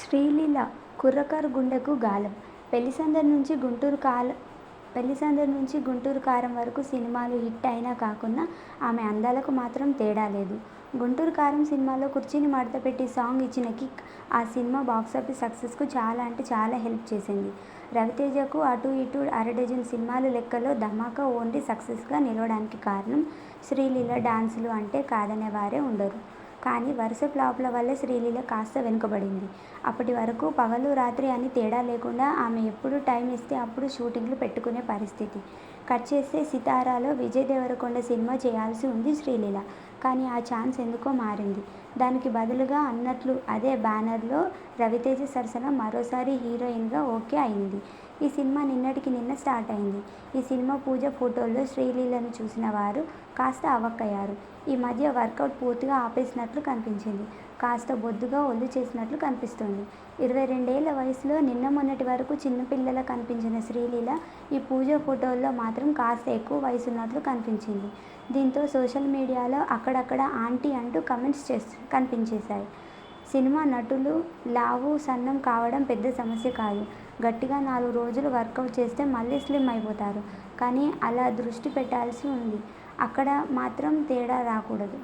శ్రీలీల కుర్రకారు గుండెకు గాలం. పెళ్లిసందడి నుంచి గుంటూరు కారం వరకు సినిమాలు హిట్ అయినా కాకున్నా ఆమె అందాలకు మాత్రం తేడా లేదు. గుంటూరు కారం సినిమాలో కుర్చీని మడతపెట్టి సాంగ్ ఇచ్చిన కిక్ ఆ సినిమా బాక్సాఫీస్ సక్సెస్కు చాలా అంటే చాలా హెల్ప్ చేసింది. రవితేజకు అటూ ఇటూ అరడజను సినిమాలు లెక్కలో ధమాకా ఓన్లీ సక్సెస్గా నిలవడానికి కారణం శ్రీలీల డాన్సులు అంటే కాదనేవారే ఉండరు. కానీ వరుస ఫ్లాపుల వల్ల శ్రీలీల కాస్త వెనుకబడింది. అప్పటి వరకు పగలు రాత్రి అని తేడా లేకుండా ఆమె ఎప్పుడు టైం ఇస్తే అప్పుడు షూటింగ్లు పెట్టుకునే పరిస్థితి. కట్ చేస్తే సితారాలో విజయ్ దేవరకొండ సినిమా చేయాల్సి ఉంది శ్రీలీల. కానీ ఆ ఛాన్స్ ఎందుకో మారింది. దానికి బదులుగా అన్నట్లు అదే బ్యానర్లో రవితేజ సరసన మరోసారి హీరోయిన్గా ఓకే అయింది. ఈ సినిమా నిన్నటికి నిన్న స్టార్ట్ అయింది. ఈ సినిమా పూజ ఫోటోల్లో శ్రీలీలను చూసిన వారు కాస్త అవాక్కయ్యారు. ఈ మధ్య వర్కౌట్ పూర్తిగా ఆపేసినట్లు కనిపించింది. కాస్త బొద్దుగా ఒళ్ళు చేసినట్లు కనిపిస్తోంది. 22 ఏళ్ల వయసులో నిన్న మొన్నటి వరకు చిన్నపిల్లలా కనిపించిన శ్రీలీల ఈ పూజ ఫోటోల్లో మాత్రం కాస్త ఎక్కువ వయసున్నట్లు కనిపించింది. దీంతో సోషల్ మీడియాలో అక్కడక్కడ ఆంటీ అంటూ కామెంట్స్ కనిపించేశాయి. సినిమా నటులు లావు సన్నం కావడం పెద్ద సమస్య కాదు. గట్టిగా 4 రోజులు వర్కౌట్ చేస్తే మళ్లీ స్లిమ్ అయిపోతారు. కానీ అలా దృష్టి పెట్టాల్సి ఉంది. అక్కడ మాత్రం తేడా రాకూడదు.